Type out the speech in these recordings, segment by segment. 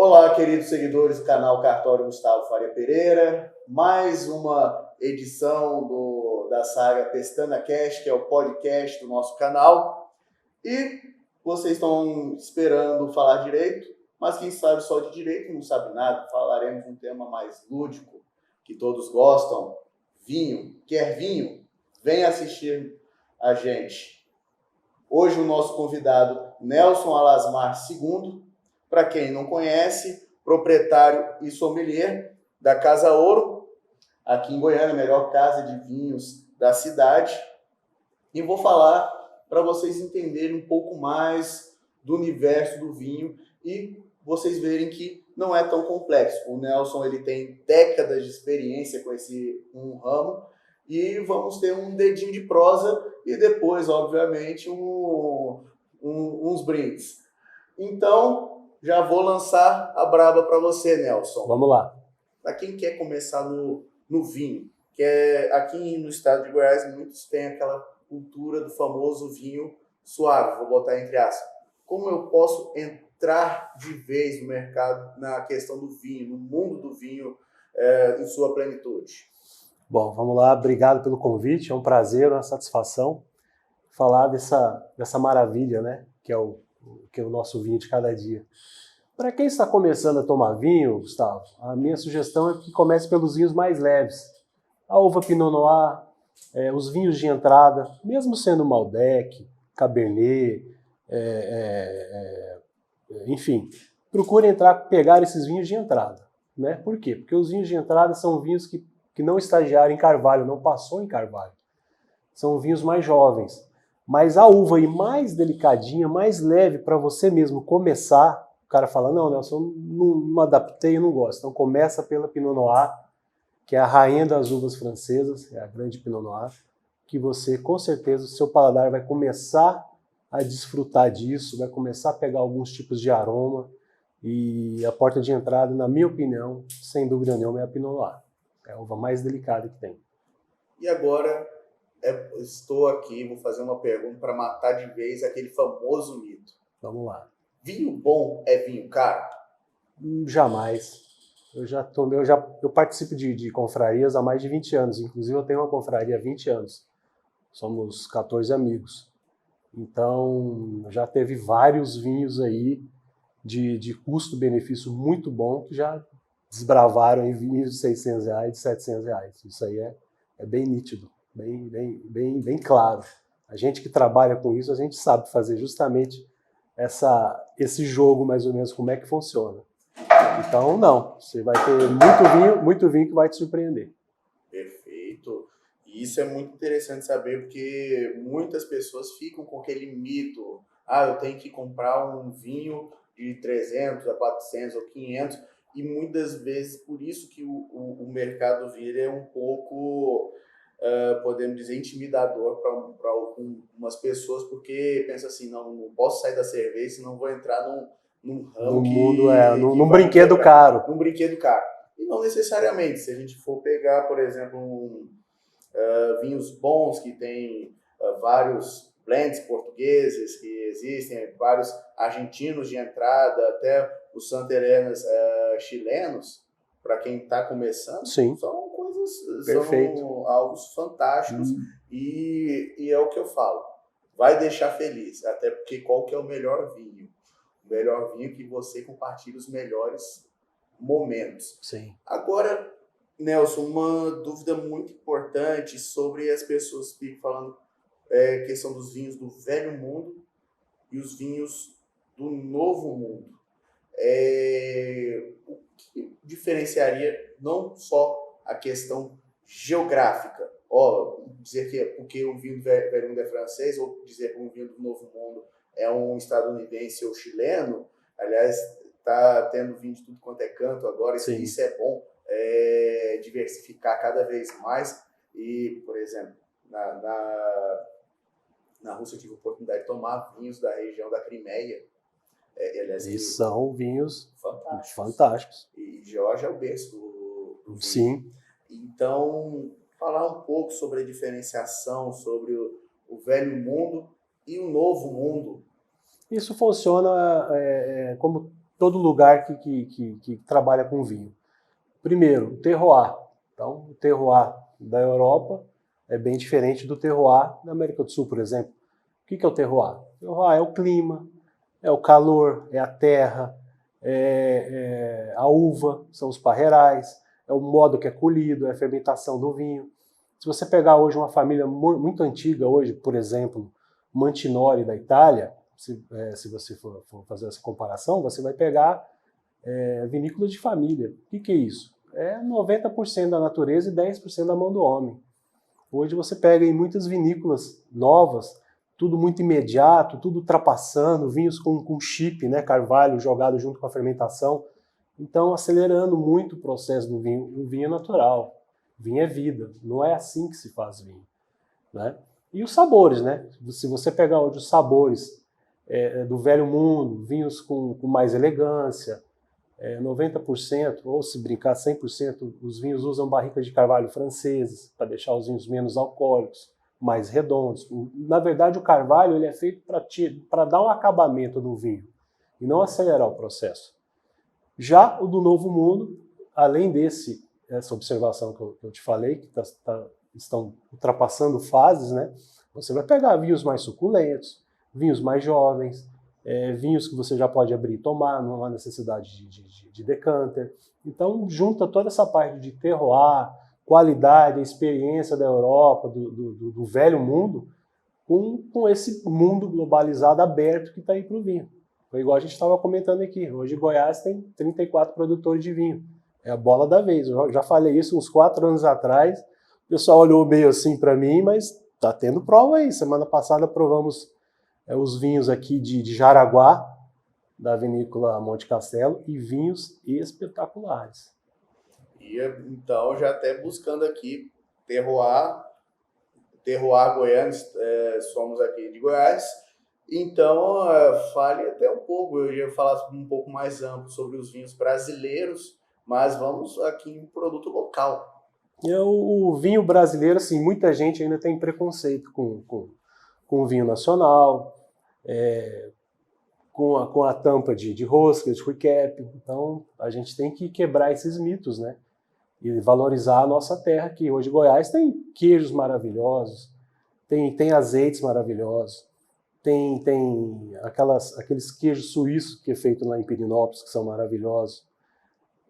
Olá, queridos seguidores do canal Cartório Gustavo Faria Pereira. Mais uma edição da saga Pestana Cast, que é o podcast do nosso canal. E vocês estão esperando falar direito, mas quem sabe só de direito não sabe nada. Falaremos um tema mais lúdico, que todos gostam. Vinho. Quer vinho? Vem assistir a gente. Hoje o nosso convidado, Nelson Alasmar II, para quem não conhece, proprietário e sommelier da Casa Ouro, aqui em Goiânia, a melhor casa de vinhos da cidade. E vou falar para vocês entenderem um pouco mais do universo do vinho e vocês verem que não é tão complexo. O Nelson ele tem décadas de experiência com esse ramo e vamos ter um dedinho de prosa e depois, obviamente, uns brindes. Então, já vou lançar a braba para você, Nelson. Vamos lá. Para quem quer começar no vinho, aqui no estado de Goiás, muitos têm aquela cultura do famoso vinho suave, vou botar entre aspas. Como eu posso entrar de vez no mercado, na questão do vinho, no mundo do vinho, em sua plenitude? Bom, vamos lá. Obrigado pelo convite. É um prazer, uma satisfação falar dessa maravilha, né? Que é o nosso vinho de cada dia. Para quem está começando a tomar vinho, Gustavo, a minha sugestão é que comece pelos vinhos mais leves. A uva Pinot Noir, os vinhos de entrada, mesmo sendo Malbec, Cabernet, enfim, procure pegar esses vinhos de entrada. Né? Por quê? Porque os vinhos de entrada são vinhos que não estagiaram em carvalho, não passou em carvalho. São vinhos mais jovens. Mas a uva aí mais delicadinha, mais leve para você mesmo começar, o cara fala, não, Nelson, não adaptei, eu não gosto. Então começa pela Pinot Noir, que é a rainha das uvas francesas, é a grande Pinot Noir, que você, com certeza, o seu paladar vai começar a desfrutar disso, vai começar a pegar alguns tipos de aroma, e a porta de entrada, na minha opinião, sem dúvida nenhuma, é a Pinot Noir. É a uva mais delicada que tem. E agora, estou aqui, vou fazer uma pergunta para matar de vez aquele famoso mito. Vamos lá. Vinho bom é vinho caro? Jamais. Eu participo de confrarias há mais de 20 anos. Inclusive, eu tenho uma confraria há 20 anos. Somos 14 amigos. Então, já teve vários vinhos aí de custo-benefício muito bom que já desbravaram em vinhos de R$600, de R$700. Isso aí é bem nítido, bem claro. A gente que trabalha com isso, a gente sabe fazer justamente esse jogo, mais ou menos, como é que funciona. Então, não, você vai ter muito vinho que vai te surpreender. Perfeito. E isso é muito interessante saber, porque muitas pessoas ficam com aquele mito, eu tenho que comprar um vinho de 300 a 400 ou 500, e muitas vezes por isso que o mercado do vinho é um pouco, podemos dizer, intimidador para algumas pessoas, porque pensa assim, não posso sair da cerveja, senão vou entrar num ramo num brinquedo caro. Num brinquedo caro. E não necessariamente, se a gente for pegar, por exemplo, vinhos bons que tem vários blends portugueses que existem, vários argentinos de entrada, até os santerenas chilenos, para quem está começando, sim, são coisas, perfeito, são algo fantásticos e é o que eu falo, vai deixar feliz, até porque qual que é o melhor vinho? O melhor vinho que você compartilha os melhores momentos. Sim. Agora, Nelson, uma dúvida muito importante sobre as pessoas que ficam falando questão dos vinhos do velho mundo e os vinhos do novo mundo. O que diferenciaria não só a questão geográfica, dizer que porque o vinho do velho mundo é francês, ou dizer que um vinho do novo mundo é um estadunidense ou chileno. Aliás, está tendo vinho de tudo quanto é canto agora, isso é bom, diversificar cada vez mais. E, por exemplo, na Rússia eu tive a oportunidade de tomar vinhos da região da Crimeia. E são vinhos fantásticos. E Geórgia é o berço do vinho. Sim. Então, falar um pouco sobre a diferenciação, sobre o velho mundo e o novo mundo. Isso funciona como todo lugar que trabalha com vinho. Primeiro, o terroir. Então, o terroir da Europa é bem diferente do terroir da América do Sul, por exemplo. O que é o terroir? O terroir é o clima, é o calor, é a terra, é a uva, são os parreirais, é o modo que é colhido, é a fermentação do vinho. Se você pegar hoje uma família muito antiga, hoje, por exemplo, Mantinori da Itália, se você for fazer essa comparação, você vai pegar vinícolas de família. O que é isso? É 90% da natureza e 10% da mão do homem. Hoje você pega em muitas vinícolas novas, tudo muito imediato, tudo ultrapassando, vinhos com chip, né, carvalho jogado junto com a fermentação. Então, acelerando muito o processo do vinho. O vinho é natural, o vinho é vida, não é assim que se faz vinho, né? E os sabores, né? Se você pegar hoje os sabores do velho mundo, vinhos com mais elegância, 90%, ou se brincar 100%, os vinhos usam barricas de carvalho franceses para deixar os vinhos menos alcoólicos, mais redondos. Na verdade, o carvalho ele é feito para dar um acabamento no vinho e não acelerar o processo. Já o do Novo Mundo, além essa observação que eu te falei, que estão ultrapassando fases, né? Você vai pegar vinhos mais suculentos, vinhos mais jovens, vinhos que você já pode abrir e tomar, não há necessidade de decanter. Então, junta toda essa parte de terroir, qualidade, a experiência da Europa, do velho mundo, com esse mundo globalizado aberto que está aí para o vinho. Foi igual a gente estava comentando aqui. Hoje, Goiás tem 34 produtores de vinho. É a bola da vez. Eu já falei isso uns 4 anos atrás. O pessoal olhou meio assim para mim, mas está tendo prova aí. Semana passada provamos os vinhos aqui de Jaraguá, da vinícola Monte Castelo, e vinhos espetaculares. E então, já até buscando aqui terroir goiano, somos aqui de Goiás. Então, fale até um pouco, eu ia falar um pouco mais amplo sobre os vinhos brasileiros, mas vamos aqui em produto local. O vinho brasileiro, assim, muita gente ainda tem preconceito com o vinho nacional, com a tampa de rosca, de recap. Então, a gente tem que quebrar esses mitos, né? E valorizar a nossa terra aqui. Hoje, Goiás tem queijos maravilhosos, tem azeites maravilhosos, tem aqueles queijos suíços que é feito lá em Pirinópolis, que são maravilhosos.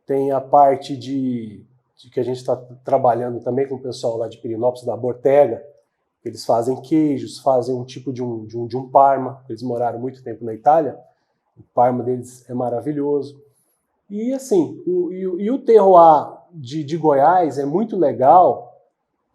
Tem a parte de que a gente está trabalhando também com o pessoal lá de Pirinópolis, da Bortega. Eles fazem queijos, fazem um tipo de um Parma. Eles moraram muito tempo na Itália. O Parma deles é maravilhoso. E assim, o terroir de Goiás é muito legal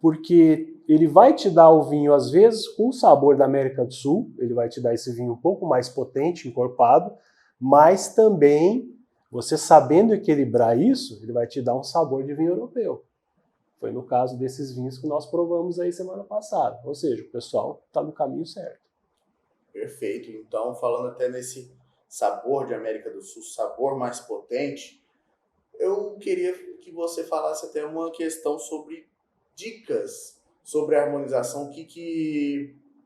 porque ele vai te dar o vinho, às vezes, com o sabor da América do Sul. Ele vai te dar esse vinho um pouco mais potente, encorpado, mas também, você sabendo equilibrar isso, ele vai te dar um sabor de vinho europeu. Foi no caso desses vinhos que nós provamos aí semana passada. Ou seja, o pessoal está no caminho certo. Perfeito. Então, falando até nesse sabor de América do Sul, sabor mais potente, eu queria que você falasse até uma questão sobre dicas sobre a harmonização,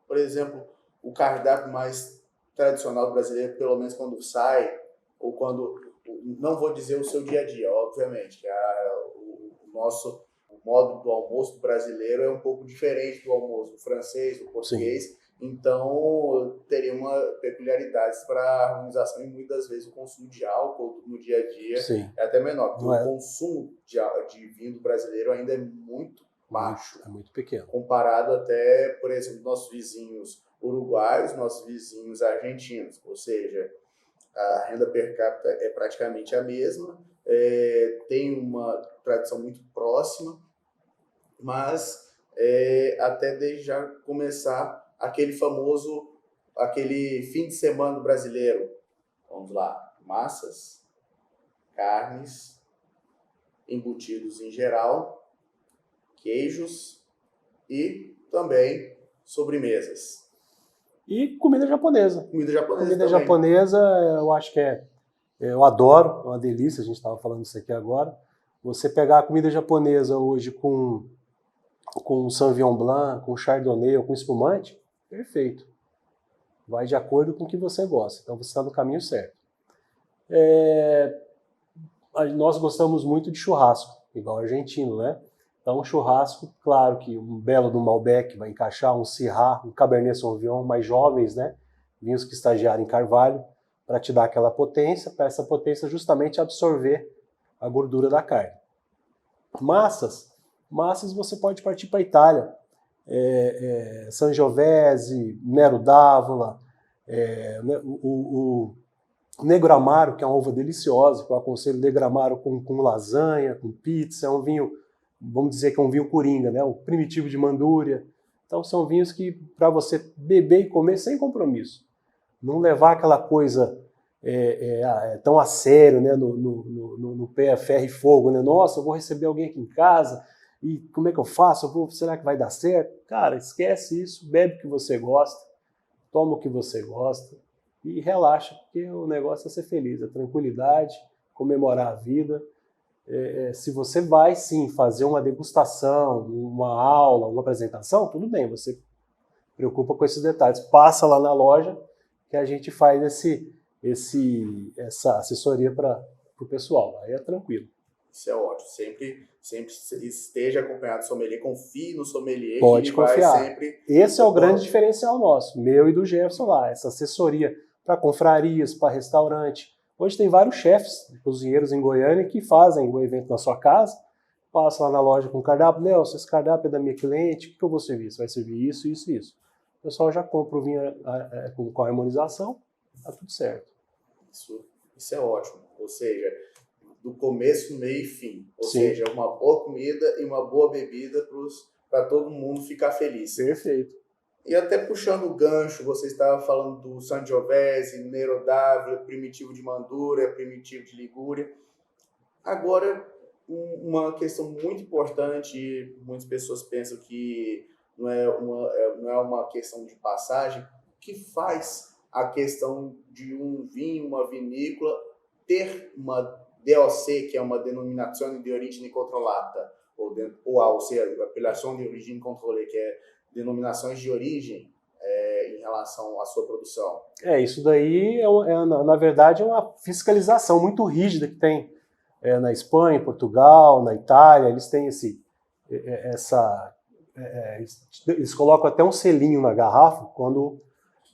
por exemplo, o cardápio mais tradicional brasileiro, pelo menos quando sai, ou quando, não vou dizer o seu dia a dia, obviamente, que o modo do almoço brasileiro é um pouco diferente do almoço do francês, do português. Sim. Então, teria uma peculiaridade para a harmonização e muitas vezes o consumo de álcool no dia a dia Sim. é até menor. Porque o consumo de vinho brasileiro ainda é muito baixo. É muito pequeno. Comparado até, por exemplo, nossos vizinhos uruguaios, nossos vizinhos argentinos. Ou seja, a renda per capita é praticamente a mesma, tem uma tradição muito próxima, mas até desde já começar aquele fim de semana brasileiro. Vamos lá, massas, carnes, embutidos em geral, queijos e também sobremesas. E comida japonesa. Comida japonesa, eu acho que eu adoro, é uma delícia, a gente estava falando isso aqui agora. Você pegar a comida japonesa hoje com Sauvignon Blanc, com Chardonnay ou com espumante, perfeito. Vai de acordo com o que você gosta. Então você está no caminho certo. Nós gostamos muito de churrasco, igual argentino, né? Então, churrasco, claro que um belo do Malbec vai encaixar, um Syrah, um Cabernet Sauvignon, mais jovens, né? Vinhos que estagiaram em carvalho, para te dar aquela potência, para essa potência justamente absorver a gordura da carne. Massas você pode partir para a Itália. Sangiovese, Nero d'Avola, o Negro Amaro, que é uma uva deliciosa, que eu aconselho Negro Amaro com lasanha, com pizza, é um vinho, vamos dizer que é um vinho coringa, né? O Primitivo de Mandúria. Então são vinhos que para você beber e comer sem compromisso. Não levar aquela coisa tão a sério, né? No pé, ferro e fogo, né? Nossa, eu vou receber alguém aqui em casa, e como é que eu faço? Será que vai dar certo? Cara, esquece isso, bebe o que você gosta, toma o que você gosta e relaxa, porque o negócio é ser feliz, é tranquilidade, comemorar a vida. Se você vai, sim, fazer uma degustação, uma aula, uma apresentação, tudo bem, você preocupa com esses detalhes. Passa lá na loja que a gente faz essa assessoria para o pessoal. Aí é tranquilo. Isso é ótimo. Sempre esteja acompanhado do sommelier, confie no sommelier. Pode confiar. Sempre... Esse é o grande diferencial nosso, meu e do Jefferson lá, essa assessoria para confrarias, para restaurante. Hoje tem vários chefes, cozinheiros em Goiânia que fazem o evento na sua casa, passa lá na loja com o cardápio, Nelson, esse cardápio é da minha cliente, o que eu vou servir? Você vai servir isso, isso e isso. O pessoal já compra o vinho com a harmonização, tá tudo certo. Isso é ótimo, ou seja, do começo, meio e fim. Ou Sim. seja, uma boa comida e uma boa bebida para todo mundo ficar feliz. Perfeito. E até puxando o gancho, você estava falando do Sangiovese, Nero d'Avola, Primitivo de Mandúria, Primitivo de Ligúria. Agora, uma questão muito importante, muitas pessoas pensam que não é uma questão de passagem, o que faz a questão de um vinho, uma vinícola, ter uma DOC, que é uma denominação de origem controlada, ou seja, apelação de origem controlada, que é denominações de origem em relação à sua produção. Isso daí na verdade é uma fiscalização muito rígida que tem na Espanha, em Portugal, na Itália. Eles têm eles colocam até um selinho na garrafa quando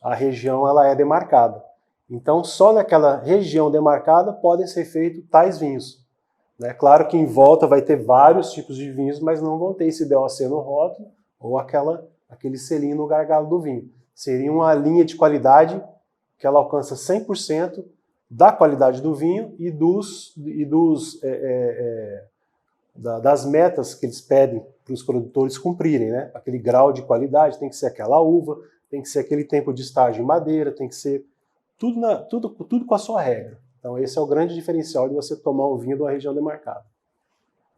a região ela é demarcada. Então, só naquela região demarcada podem ser feitos tais vinhos. Né? Claro que em volta vai ter vários tipos de vinhos, mas não vão ter esse DOC no rótulo ou aquele selinho no gargalo do vinho. Seria uma linha de qualidade que ela alcança 100% da qualidade do vinho e das metas que eles pedem para os produtores cumprirem. Né? Aquele grau de qualidade, tem que ser aquela uva, tem que ser aquele tempo de estágio em madeira, tem que ser tudo com a sua regra. Então esse é o grande diferencial de você tomar um vinho de uma região demarcada.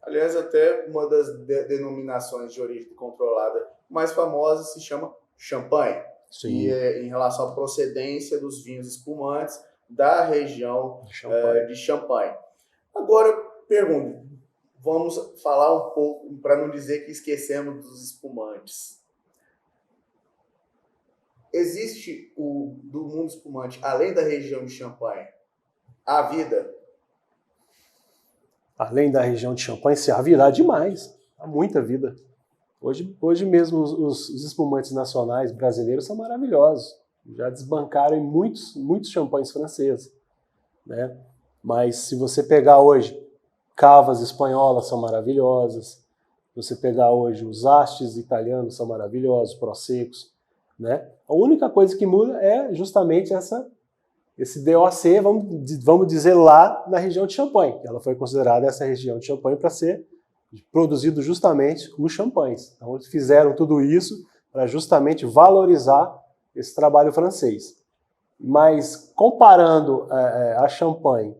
Aliás, até uma das denominações de origem controlada mais famosa se chama champanhe. Sim. E em relação à procedência dos vinhos espumantes da região de Champagne. Agora, pergunto, vamos falar um pouco, para não dizer que esquecemos dos espumantes. Existe do mundo espumante, além da região de Champagne, a vida? Além da região de Champagne, se haverá demais. Há muita vida. Hoje mesmo os espumantes nacionais brasileiros são maravilhosos. Já desbancaram em muitos champanhes franceses. Né? Mas se você pegar hoje, cavas espanholas são maravilhosas. Se você pegar hoje os hastes italianos são maravilhosos, prosecos. Né? A única coisa que muda é justamente esse DOC, vamos dizer, lá na região de Champagne. Ela foi considerada essa região de Champagne para ser produzido justamente os champanhes. Então eles fizeram tudo isso para justamente valorizar esse trabalho francês. Mas comparando a Champagne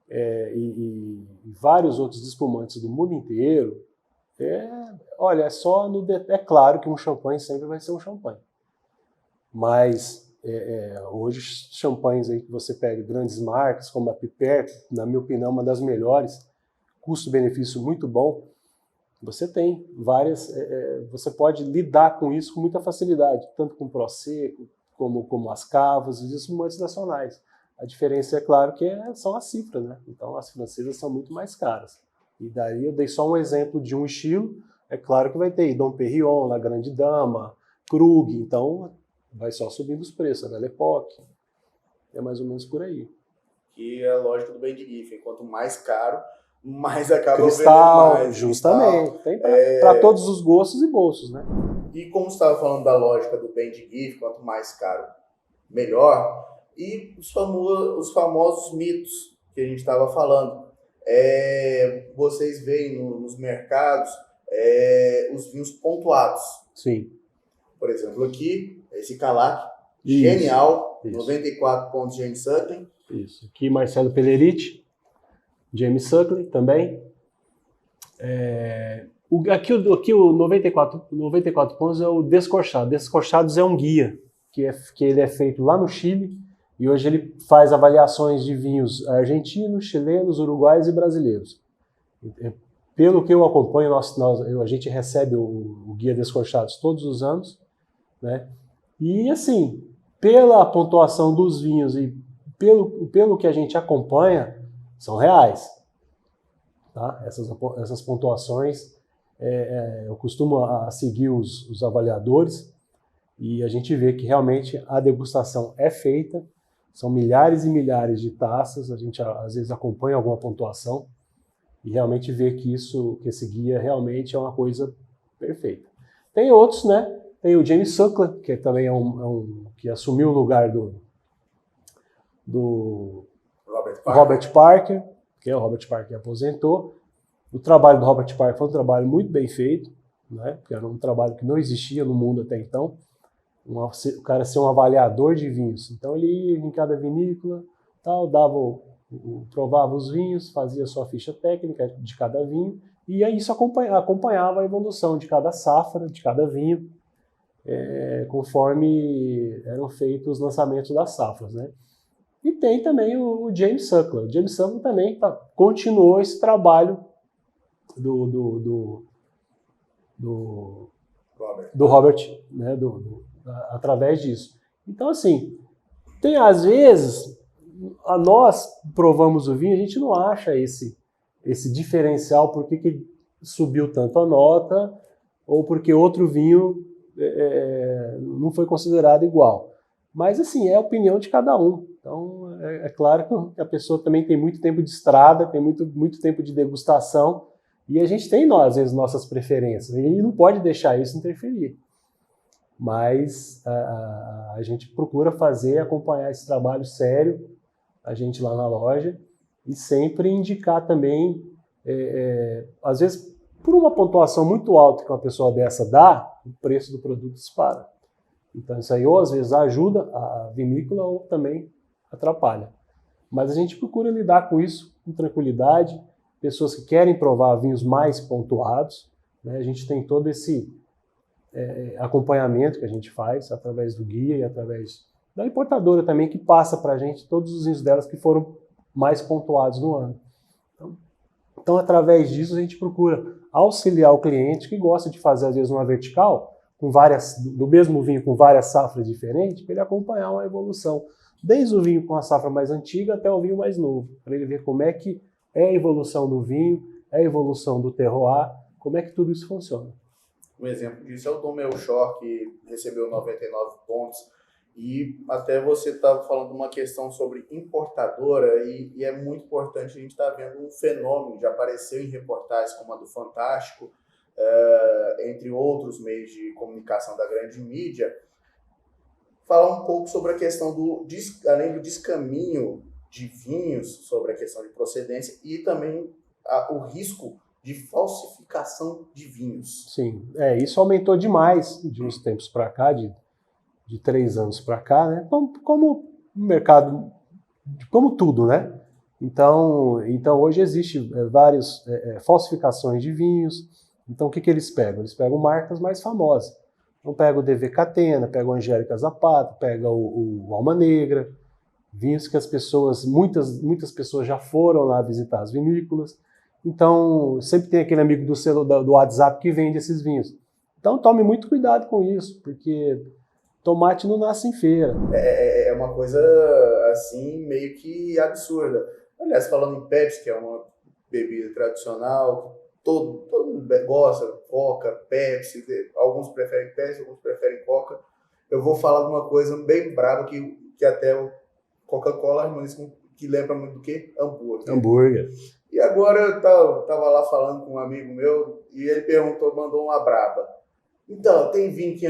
e vários outros espumantes do mundo inteiro, é claro que um champanhe sempre vai ser um champanhe. Mas hoje champanhes aí que você pega grandes marcas como a Piper, na minha opinião, uma das melhores, custo-benefício muito bom, você tem várias, você pode lidar com isso com muita facilidade, tanto com o Prosecco, como as cavas e os espumantes nacionais. A diferença, é claro, que são as cifras, né? Então, as francesas são muito mais caras. E daí eu dei só um exemplo de um estilo. É claro que vai ter Dom Perignon, La Grande Dama, Krug. Então, vai só subindo os preços. A Belle Époque. É mais ou menos por aí. Que é a lógica do Bem de Giffen. Quanto mais caro, mais acaba Cristal, vendendo mais. justamente. Cristal. Tem para todos os gostos e bolsos, né? E como você estava falando da lógica do Bem de Giffen, quanto mais caro, melhor. E os famosos mitos que a gente estava falando. Vocês veem nos mercados os vinhos pontuados. Sim. Por exemplo, aqui, esse Calac, genial, isso. 94 pontos de James Suckling. Isso. Aqui Marcelo Pelleriti, James Suckling também. Aqui o 94 pontos é o Descorchado. Descorchados é um guia, que ele é feito lá no Chile, e hoje ele faz avaliações de vinhos argentinos, chilenos, uruguaios e brasileiros. Pelo que eu acompanho, a gente recebe o guia Descorchados todos os anos, né? E assim, pela pontuação dos vinhos e pelo que a gente acompanha, são reais. Tá? Essas pontuações, eu costumo seguir os avaliadores, e a gente vê que realmente a degustação é feita. São milhares e milhares de taças, a gente às vezes acompanha alguma pontuação e realmente vê que esse guia realmente é uma coisa perfeita. Tem outros, né? Tem o James Suckling, que também que assumiu o lugar do Robert Parker, que o Robert Parker aposentou. O trabalho do Robert Parker foi um trabalho muito bem feito, né? Porque era um trabalho que não existia no mundo até então. O cara ser um avaliador de vinhos. Então ele ia em cada vinícola, tal, provava os vinhos, fazia sua ficha técnica de cada vinho, e aí isso acompanhava a evolução de cada safra, de cada vinho, conforme eram feitos os lançamentos das safras, né? E tem também o James Suckling. O James Suckling também continuou esse trabalho do Robert, né? Através disso. Então, assim, às vezes, nós provamos o vinho, a gente não acha esse diferencial, por que subiu tanto a nota, ou porque outro vinho não foi considerado igual. Mas, assim, é a opinião de cada um. Então, é claro que a pessoa também tem muito tempo de estrada, tem muito tempo de degustação, e a gente tem, às vezes, nossas preferências, e não pode deixar isso interferir. Mas a gente procura acompanhar esse trabalho sério, a gente lá na loja, e sempre indicar também, às vezes, por uma pontuação muito alta que uma pessoa dessa dá, o preço do produto dispara. Então isso aí ou às vezes ajuda a vinícola ou também atrapalha. Mas a gente procura lidar com isso com tranquilidade, pessoas que querem provar vinhos mais pontuados, né? A gente tem todo esse acompanhamento que a gente faz através do guia e através da importadora também, que passa para a gente todos os vinhos delas que foram mais pontuados no ano. Então, através disso, a gente procura auxiliar o cliente que gosta de fazer, às vezes, uma vertical do mesmo vinho com várias safras diferentes, para ele acompanhar uma evolução, desde o vinho com a safra mais antiga até o vinho mais novo, para ele ver como é que é a evolução do vinho, é a evolução do terroir, como é que tudo isso funciona. Um exemplo disso é o Dom Melchior, que recebeu 99 pontos. E até você estava falando uma questão sobre importadora, e é muito importante, a gente está vendo um fenômeno, já apareceu em reportagens como a do Fantástico, entre outros meios de comunicação da grande mídia, falar um pouco sobre a questão além do descaminho de vinhos, sobre a questão de procedência e também o risco de falsificação de vinhos. Sim, isso aumentou demais de uns tempos para cá, de 3 anos para cá, né? Como o mercado, como tudo, né? Então hoje existe várias falsificações de vinhos. Então o que eles pegam? Eles pegam marcas mais famosas. Então pega o DV Catena, pega o Angélica Zapata, pega o Alma Negra, vinhos que muitas pessoas já foram lá visitar as vinícolas. Então sempre tem aquele amigo do WhatsApp que vende esses vinhos. Então tome muito cuidado com isso, porque Tomate não nasce em feira. É uma coisa, assim, meio que absurda. Aliás, falando em Pepsi, que é uma bebida tradicional, todo mundo gosta, Coca, Pepsi, alguns preferem Pepsi, alguns preferem Coca. Eu vou falar de uma coisa bem braba que até o Coca-Cola harmoniza, que lembra muito do quê? Hambúrguer. Hambúrguer. E agora eu tava lá falando com um amigo meu e ele mandou uma braba. Então, tem vinho que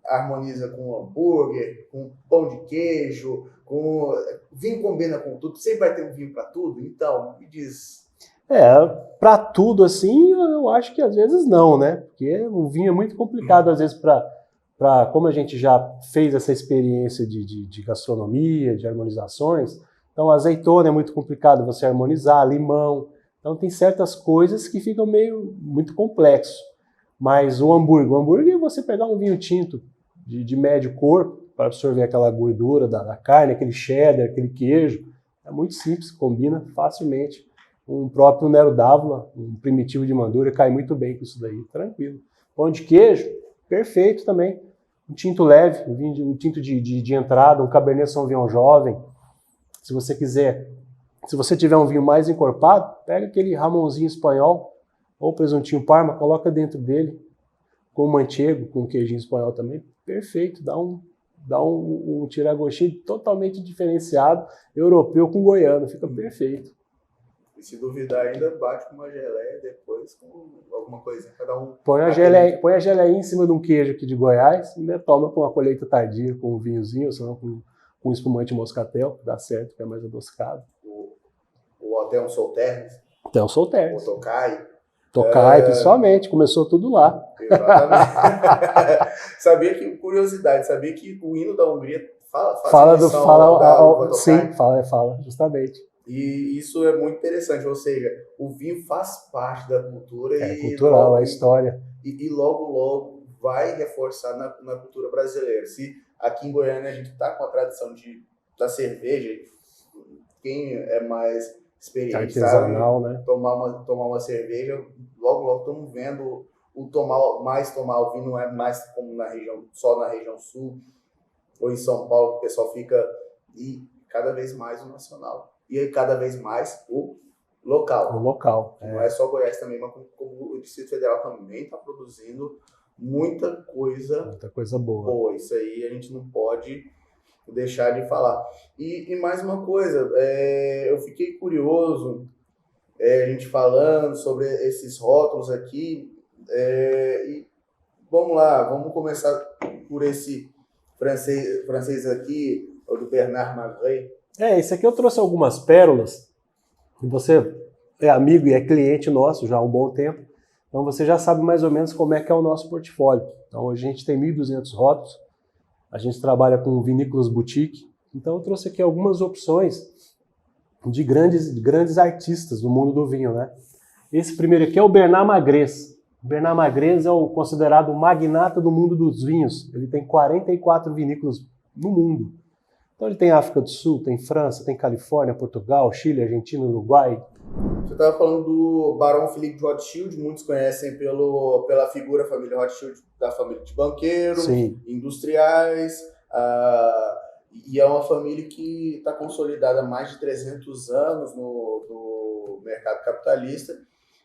harmoniza com hambúrguer, com pão de queijo, vinho combina com tudo. Sempre vai ter um vinho para tudo? Então, me diz. Para tudo assim, eu acho que às vezes não, né? Porque o vinho é muito complicado, às vezes, como a gente já fez essa experiência de gastronomia, de harmonizações. Então, azeitona é muito complicado você harmonizar, limão. Então, tem certas coisas que ficam muito complexo. Mas o hambúrguer é você pegar um vinho tinto de médio corpo para absorver aquela gordura da carne, aquele cheddar, aquele queijo. É muito simples, combina facilmente. Um próprio Nero d'Avola, um primitivo de Mandura, cai muito bem com isso daí, tranquilo. Pão de queijo, perfeito também. Um tinto leve, um tinto de entrada, um Cabernet Sauvignon jovem. Se você quiser, se você tiver um vinho mais encorpado, pega aquele Ramonzinho espanhol ou presuntinho Parma, coloca dentro dele, com manchego, com queijinho espanhol também, perfeito, dá um tiragostinho totalmente diferenciado, europeu com goiano, fica perfeito. E se duvidar ainda, bate com uma geleia depois com alguma coisa, cada um... Põe a geleia em cima de um queijo aqui de Goiás, e ainda toma com uma colheita tardia, com um vinhozinho, ou senão com um espumante moscatel, dá certo, que é mais adocicado. Ou até um Sauternes. Até um Sauternes. Ou Tocai, principalmente, começou tudo lá. Exatamente. Sabia que o hino da Hungria fala sim, fala, justamente. E isso é muito interessante, ou seja, o vinho faz parte da cultura. É cultural, é história. E logo vai reforçar na cultura brasileira. Se aqui em Goiânia a gente está com a tradição da cerveja, quem é mais experiente artesanal, sabe, né? tomar uma cerveja, logo estamos vendo tomar o vinho, não é mais como só na região sul, ou em São Paulo, que o pessoal fica, e cada vez mais o nacional. E aí cada vez mais o local. O local. Não é só Goiás também, mas como o Distrito Federal também está produzindo muita coisa boa. Isso aí a gente não pode deixar de falar. E mais uma coisa, eu fiquei curioso, a gente falando sobre esses rótulos aqui, e vamos lá, vamos começar por esse francês aqui, o do Bernard Magret. Esse aqui eu trouxe algumas pérolas, e você é amigo e é cliente nosso já há um bom tempo, então você já sabe mais ou menos como é que é o nosso portfólio. Então hoje a gente tem 1.200 rótulos, a gente trabalha com vinícolas boutique, então eu trouxe aqui algumas opções de grandes artistas do mundo do vinho, né? Esse primeiro aqui é o Bernard Magrez. O Bernard Magrez é o considerado o magnata do mundo dos vinhos. Ele tem 44 vinícolas no mundo. Então ele tem África do Sul, tem França, tem Califórnia, Portugal, Chile, Argentina, Uruguai. Você estava falando do Barão Philippe de Rothschild, muitos conhecem pela figura família Rothschild, da família de banqueiros, sim, industriais, e é uma família que está consolidada há mais de 300 anos no mercado capitalista,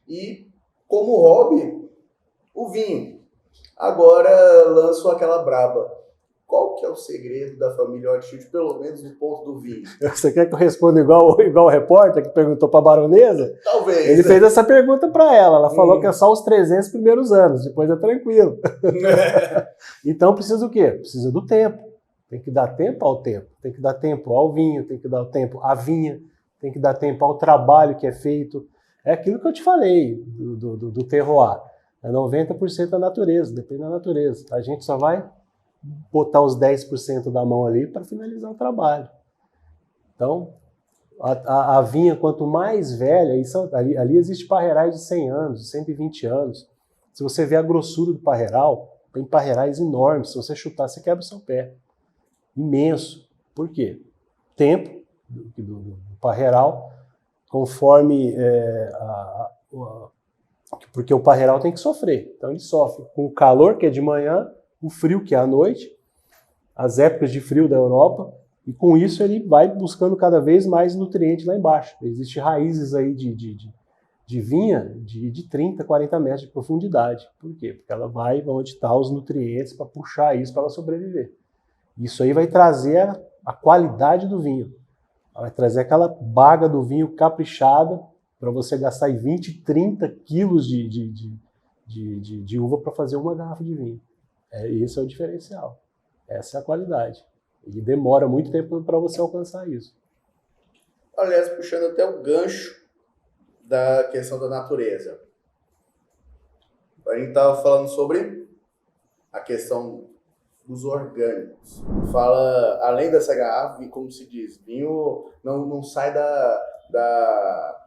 e como hobby, o vinho. Agora lançou aquela braba. Qual que é o segredo da família Rothschild, pelo menos no ponto do vinho? Você quer que eu responda igual o repórter que perguntou para a baronesa? Talvez. Ele fez essa pergunta para ela. Ela falou que é só os 300 primeiros anos, depois é tranquilo. Então precisa do quê? Precisa do tempo. Tem que dar tempo ao tempo. Tem que dar tempo ao vinho, tem que dar tempo à vinha, tem que dar tempo ao trabalho que é feito. É aquilo que eu te falei do terroir. É 90% da natureza, depende da natureza. A gente só vai botar os 10% da mão ali para finalizar o trabalho. Então, a vinha, quanto mais velha, ali existe parreirais de 100 anos, de 120 anos. Se você vê a grossura do parreiral, tem parreirais enormes. Se você chutar, você quebra o seu pé. Imenso. Por quê? Tempo do parreiral, conforme... porque o parreiral tem que sofrer. Então ele sofre com o calor, que é de manhã, o frio, que é à noite, as épocas de frio da Europa, e com isso ele vai buscando cada vez mais nutriente lá embaixo. Existem raízes aí de vinha de 30, 40 metros de profundidade. Por quê? Porque ela vai onde estão os nutrientes para puxar isso para ela sobreviver. Isso aí vai trazer a qualidade do vinho. Ela vai trazer aquela baga do vinho caprichada para você gastar 20, 30 quilos de uva para fazer uma garrafa de vinho. Esse é o diferencial. Essa é a qualidade. E demora muito tempo para você alcançar isso. Aliás, puxando até o gancho da questão da natureza. A gente estava falando sobre a questão dos orgânicos. Fala, além dessa garrafa, como se diz, vinho não sai da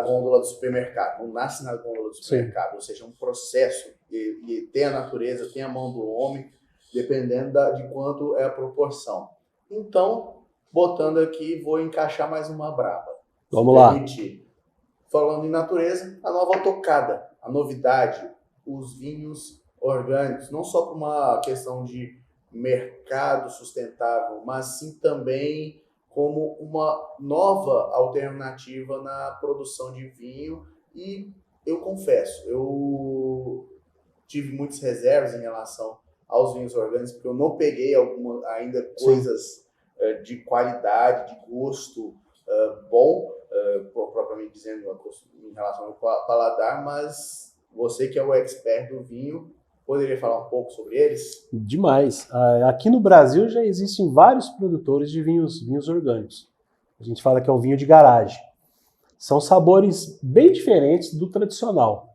gôndola do supermercado, não nasce na gôndola do supermercado. Sim. Ou seja, é um processo e tem a natureza, tem a mão do homem, dependendo de quanto é a proporção. Então, botando aqui, vou encaixar mais uma braba. Vamos lá. Falando em natureza, a nova tocada, a novidade, os vinhos orgânicos, não só por uma questão de mercado sustentável, mas sim também como uma nova alternativa na produção de vinho. E eu confesso, eu tive muitas reservas em relação aos vinhos orgânicos, porque eu não peguei ainda coisas de qualidade, de gosto bom, propriamente dizendo, em relação ao paladar, mas você que é o expert do vinho, poderia falar um pouco sobre eles? Demais. Aqui no Brasil já existem vários produtores de vinhos orgânicos. A gente fala que é o vinho de garagem. São sabores bem diferentes do tradicional.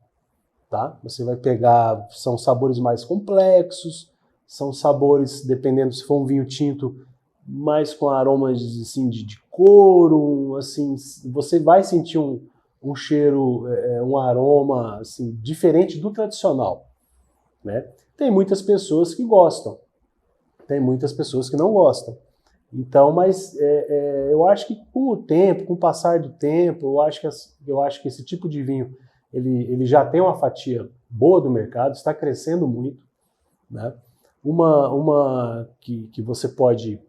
Tá? Você vai pegar, são sabores mais complexos, são sabores, dependendo se for um vinho tinto, mais com aromas assim, de couro, assim, você vai sentir um cheiro, um aroma assim, diferente do tradicional. Né? Tem muitas pessoas que gostam, tem muitas pessoas que não gostam. Então, mas eu acho que com o tempo, com o passar do tempo, eu acho que esse tipo de vinho ele já tem uma fatia boa do mercado, está crescendo muito. Né? Uma que você pode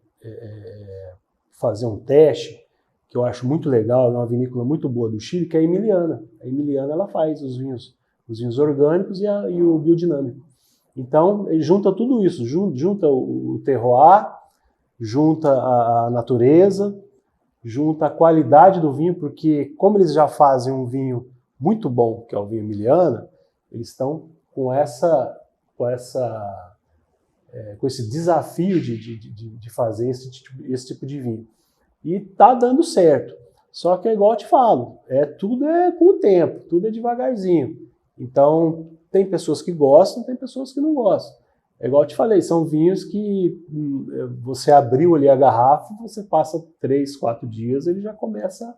fazer um teste, que eu acho muito legal, é uma vinícola muito boa do Chile, que é a Emiliana. A Emiliana ela faz os vinhos orgânicos e o biodinâmico. Então, ele junta tudo isso, junta o terroir, junta a natureza, junta a qualidade do vinho, porque como eles já fazem um vinho muito bom, que é o vinho Emiliana, eles estão com esse desafio de fazer esse tipo de vinho. E está dando certo. Só que é igual eu te falo, tudo é com o tempo, tudo é devagarzinho. Então, tem pessoas que gostam, tem pessoas que não gostam. É igual eu te falei, são vinhos que você abriu ali a garrafa, você passa 3, 4 dias, ele já começa.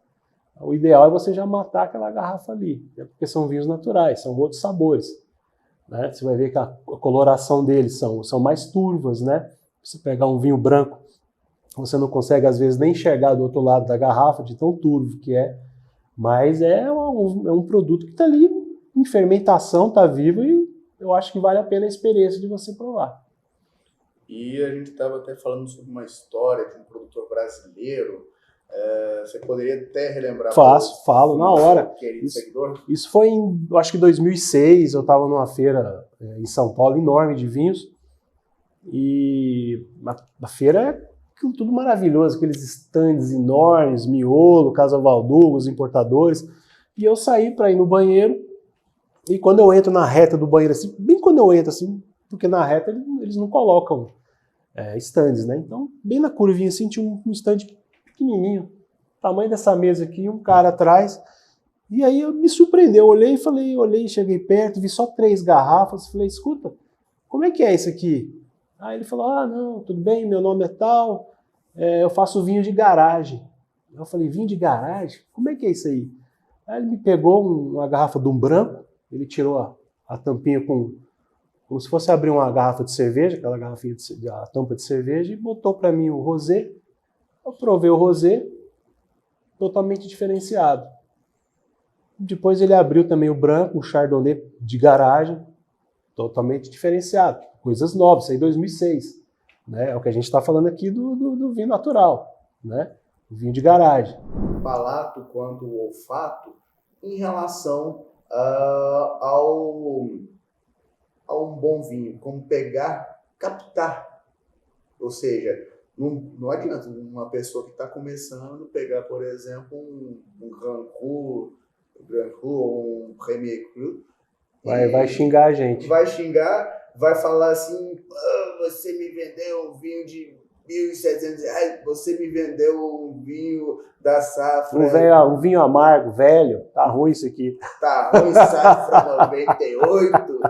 O ideal é você já matar aquela garrafa ali, porque são vinhos naturais, são outros sabores. Né? Você vai ver que a coloração deles são mais turvas, né? Você pegar um vinho branco, você não consegue às vezes nem enxergar do outro lado da garrafa, de tão turvo que é, mas é um produto que está ali em fermentação, está vivo e eu acho que vale a pena a experiência de você provar. E a gente estava até falando sobre uma história de um produtor brasileiro. Você poderia até relembrar? Falo na hora. Querido seguidor? Isso foi em, eu acho que 2006, eu estava numa feira em São Paulo, enorme de vinhos, e a feira é tudo maravilhoso, aqueles estandes enormes, Miolo, Casa Valdugo, os importadores, e eu saí para ir no banheiro, e quando eu entro na reta do banheiro, assim, bem quando eu entro, assim, porque na reta eles não colocam estandes, né? Então, bem na curvinha, assim, tinha um estande pequenininho, tamanho dessa mesa aqui, um cara atrás, e aí me surpreendeu, eu olhei, cheguei perto, vi só 3 garrafas, falei, escuta, como é que é isso aqui? Aí ele falou, não, tudo bem, meu nome é tal, eu faço vinho de garagem. Eu falei, vinho de garagem? Como é que é isso aí? Aí ele me pegou uma garrafa de um branco, ele tirou a tampinha como se fosse abrir uma garrafa de cerveja, aquela garrafinha a tampa de cerveja, e botou para mim o rosé. Eu provei o rosé, totalmente diferenciado. Depois ele abriu também o branco, o chardonnay de garagem, totalmente diferenciado. Coisas novas, isso aí em 2006. né? É o que a gente está falando aqui do vinho natural, né? O vinho de garagem. Palato quanto o olfato em relação a um bom vinho, como captar. Ou seja, não adianta uma pessoa que está começando pegar, por exemplo, um Grand Cru ou um Premier Cru. Vai xingar a gente. Vai xingar, vai falar assim, você me vendeu um vinho de R$1.700, você me vendeu um vinho da safra... Um vinho amargo, velho, tá ruim isso aqui. Tá ruim, safra 98,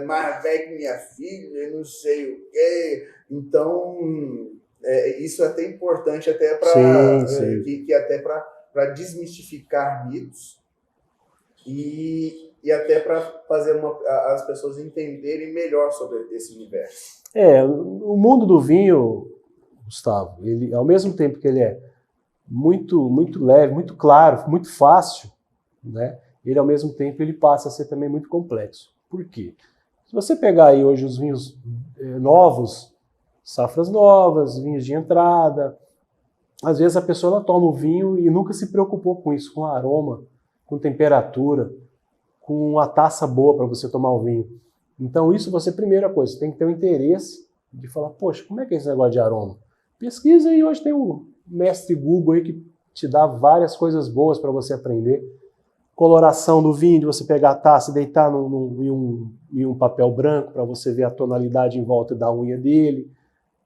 mais velho que minha filha, não sei o quê. Então, isso é até importante até para desmistificar mitos e até para fazer as pessoas entenderem melhor sobre esse universo. O mundo do vinho, Gustavo, ele, ao mesmo tempo que ele é muito, muito leve, muito claro, muito fácil, né? Ele, ao mesmo tempo, ele passa a ser também muito complexo. Por quê? Se você pegar aí hoje os vinhos novos, safras novas, vinhos de entrada, às vezes a pessoa ela toma o vinho e nunca se preocupou com isso, com aroma, com temperatura, com uma taça boa para você tomar o vinho. Então isso você, primeira coisa, você tem que ter o interesse de falar, poxa, como é que é esse negócio de aroma? Pesquisa aí, hoje tem um mestre Google aí que te dá várias coisas boas para você aprender. Coloração do vinho, de você pegar a taça e deitar em um papel branco para você ver a tonalidade em volta da unha dele.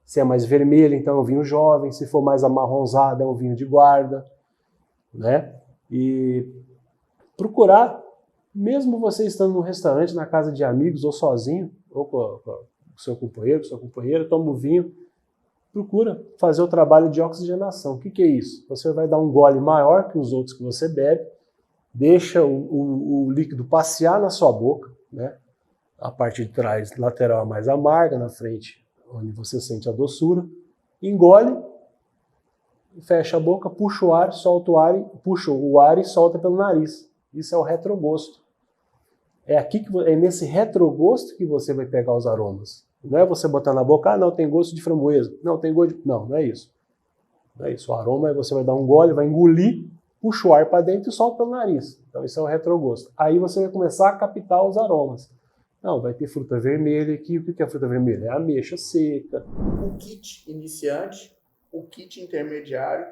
Se é mais vermelho, então é um vinho jovem. Se for mais amarronzado, é um vinho de guarda, né? E procurar, mesmo você estando num restaurante, na casa de amigos ou sozinho, ou com o seu companheiro, sua companheira, toma um vinho, procura fazer o trabalho de oxigenação. O que é isso? Você vai dar um gole maior que os outros que você bebe, deixa o líquido passear na sua boca, né? A parte de trás, lateral, é mais amarga, na frente, onde você sente a doçura, engole, fecha a boca, puxa o ar, solta o ar, puxa o ar e solta pelo nariz. Isso é o retrogosto. É nesse retrogosto que você vai pegar os aromas. Não é você botar na boca, não, tem gosto de framboesa. Não, tem gosto de... Não é isso. Não é isso. O aroma é você vai dar um gole, vai engolir, puxa o ar para dentro e solta pelo nariz. Então isso é o retrogosto. Aí você vai começar a captar os aromas. Não, vai ter fruta vermelha aqui. O que é fruta vermelha? É ameixa seca. O kit iniciante, o kit intermediário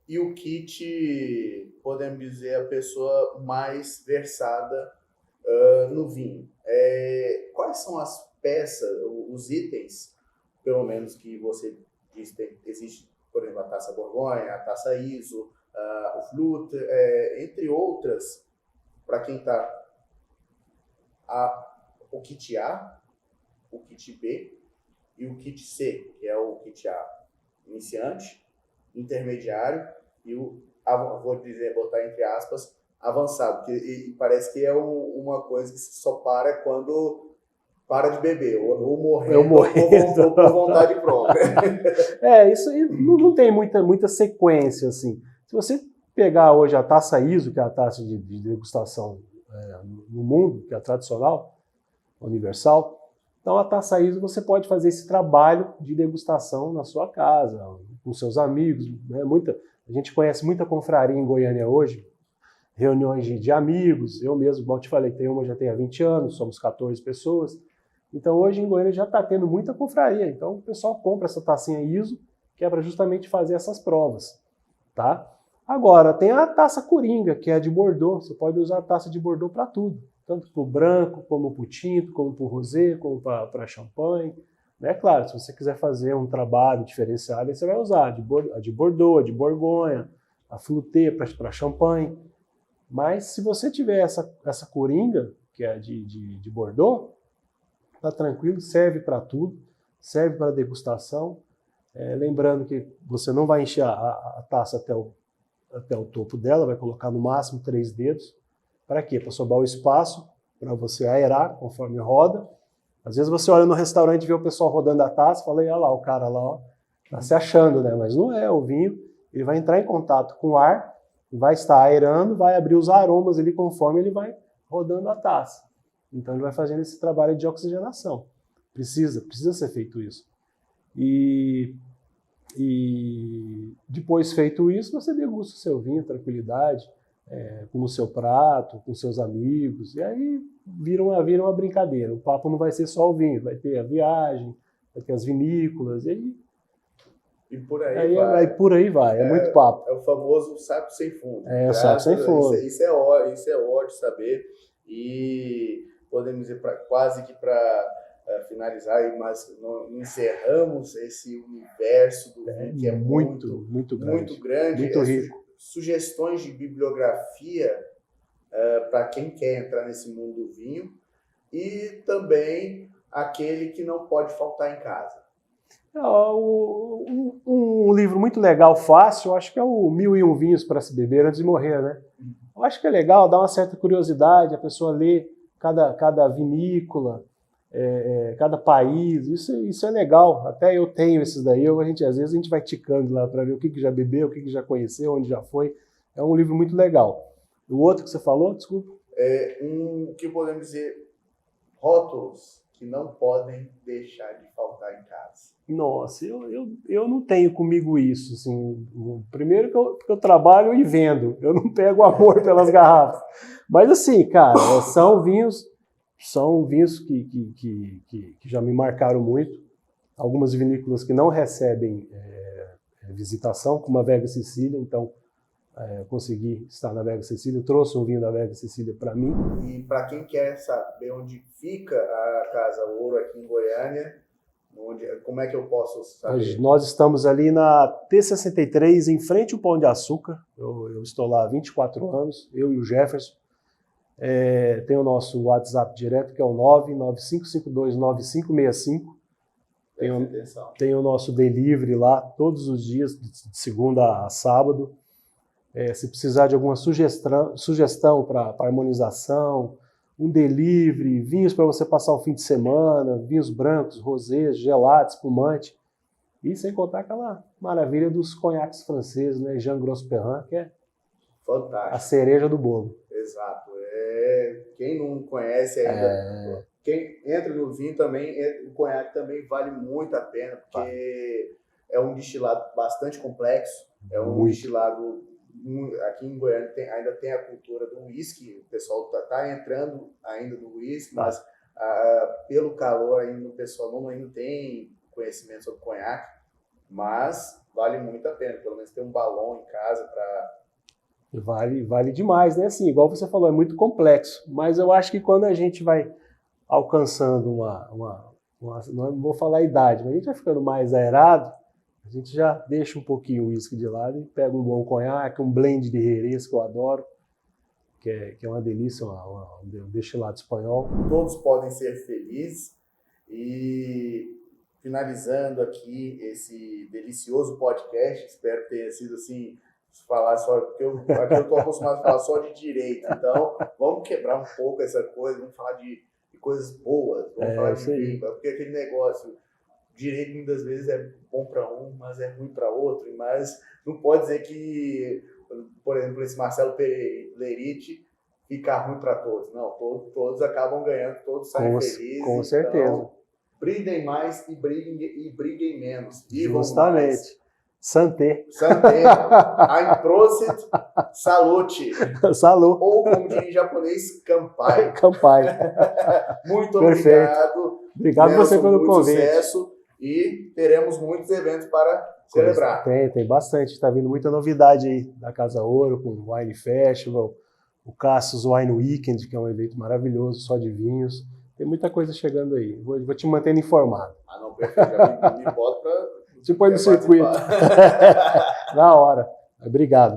e o kit, podemos dizer, a pessoa mais versada no vinho. Quais são as peças, os itens, pelo menos que você diz que existe, por exemplo, a taça Borgonha, a taça ISO, o Flute, entre outras, para quem está o kit A, o kit B e o kit C, que é o kit A iniciante, intermediário e botar entre aspas, avançado, que parece que é uma coisa que só para quando para de beber, ou morrendo, ou por vontade própria. Isso aí não tem muita sequência, assim. Se você pegar hoje a taça ISO, que é a taça de degustação no mundo, que é a tradicional, universal, então a taça ISO você pode fazer esse trabalho de degustação na sua casa, com seus amigos, né? A gente conhece muita confraria em Goiânia hoje, reuniões de amigos, eu mesmo, como eu te falei, tem uma já tem há 20 anos, somos 14 pessoas, então hoje em Goiânia já está tendo muita confraria, então o pessoal compra essa tacinha ISO, que é para justamente fazer essas provas, tá? Agora, tem a taça Coringa, que é de Bordeaux, você pode usar a taça de Bordeaux para tudo, tanto para o branco, como para o tinto, como para o rosé, como para champanhe, né? Claro, se você quiser fazer um trabalho diferenciado, aí você vai usar a de Bordeaux, a de Borgonha, a Flute para champanhe. Mas se você tiver essa Coringa, que é de Bordeaux, tá tranquilo, serve para tudo, serve para degustação. Lembrando que você não vai encher a taça até o topo dela, vai colocar no máximo 3 dedos. Para quê? Para sobrar o espaço, para você aerar conforme roda. Às vezes você olha no restaurante e vê o pessoal rodando a taça e fala, olha lá, o cara lá, ó, tá se achando, né? Mas não é, o vinho, ele vai entrar em contato com o ar, vai estar aerando, vai abrir os aromas ali conforme ele vai rodando a taça. Então ele vai fazendo esse trabalho de oxigenação. Precisa ser feito isso. E depois feito isso, você degusta o seu vinho, tranquilidade, com o seu prato, com seus amigos, e aí vira uma brincadeira. O papo não vai ser só o vinho, vai ter a viagem, vai ter as vinícolas, e por aí vai. Aí por aí vai, muito papo. É o famoso saco sem fundo. O saco sem fundo. Isso é ótimo saber. E podemos dizer, quase que para finalizar, mas encerramos esse universo do vinho, que é muito grande. Muito rico. Sugestões de bibliografia para quem quer entrar nesse mundo do vinho e também aquele que não pode faltar em casa. Um livro muito legal, fácil, eu acho que é o 1001 Vinhos para se beber antes de morrer, né? Eu acho que é legal, dá uma certa curiosidade, a pessoa lê cada vinícola, cada país, isso é legal. Até eu tenho esses daí, às vezes a gente vai ticando lá para ver o que já bebeu, o que já conheceu, onde já foi. É um livro muito legal. O outro que você falou, desculpa? Que podemos dizer, rótulos que não podem deixar de faltar em casa. Nossa, eu não tenho comigo isso, assim. Primeiro que eu trabalho e vendo, eu não pego amor pelas garrafas. Mas assim, cara, são vinhos que já me marcaram muito. Algumas vinícolas que não recebem visitação, como a Vega Sicília, então eu consegui estar na Vega Sicília, trouxe um vinho da Vega Sicília para mim. E para quem quer saber onde fica a Casa Ouro aqui em Goiânia, como é que eu posso saber? Nós estamos ali na T63, em frente ao Pão de Açúcar. Eu estou lá há 24 anos, eu e o Jefferson. Tem o nosso WhatsApp direto, que é o 995529565. Tem o nosso delivery lá, todos os dias, de segunda a sábado. Se precisar de alguma sugestão para harmonização, um delivery, vinhos para você passar o fim de semana, vinhos brancos, rosés, gelados, espumante. E sem contar aquela maravilha dos conhaques franceses, né? Jean Grosperrin, que é fantástico, a cereja do bolo. Exato. Quem não conhece ainda, quem entra no vinho também, o conhaque também vale muito a pena, porque é um destilado bastante complexo, é um destilado. Aqui em Goiânia ainda tem a cultura do whisky, o pessoal está entrando ainda no whisky, mas pelo calor ainda o pessoal não tem conhecimento sobre conhaque, mas vale muito a pena, pelo menos ter um balão em casa para... Vale demais, né? Assim, igual você falou, é muito complexo, mas eu acho que quando a gente vai alcançando não vou falar a idade, mas a gente vai ficando mais aerado, a gente já deixa um pouquinho o uísque de lado e pega um bom conhaque, um blend de Jerez, que eu adoro, que é uma delícia, um destilado espanhol. Todos podem ser felizes. E finalizando aqui esse delicioso podcast, espero que tenha sido assim, falar só, porque aqui eu estou acostumado a falar só de direito, então vamos quebrar um pouco essa coisa, vamos falar de coisas boas, vamos falar de vinho, porque aquele negócio... Direito muitas vezes é bom para um, mas é ruim para outro, mas não pode dizer que, por exemplo, esse Marcelo Leriti fica ruim para todos. Não, todos acabam ganhando, todos saem felizes. Com certeza. Então, briguem mais e briguem menos. Justamente. Mais. Santé. Ein Prosit, salute. Salut. Ou, como diz em japonês, Kampai. Kampai. Muito obrigado. Obrigado você pelo convite. Sucesso. E teremos muitos eventos para celebrar. Tem bastante. Está vindo muita novidade aí da Casa Ouro, com o Wine Festival, o Cassius Wine Weekend, que é um evento maravilhoso, só de vinhos. Tem muita coisa chegando aí. Vou te mantendo informado. Não, perfeito. Já me boto para... Você põe no circuito. Na hora. Obrigado.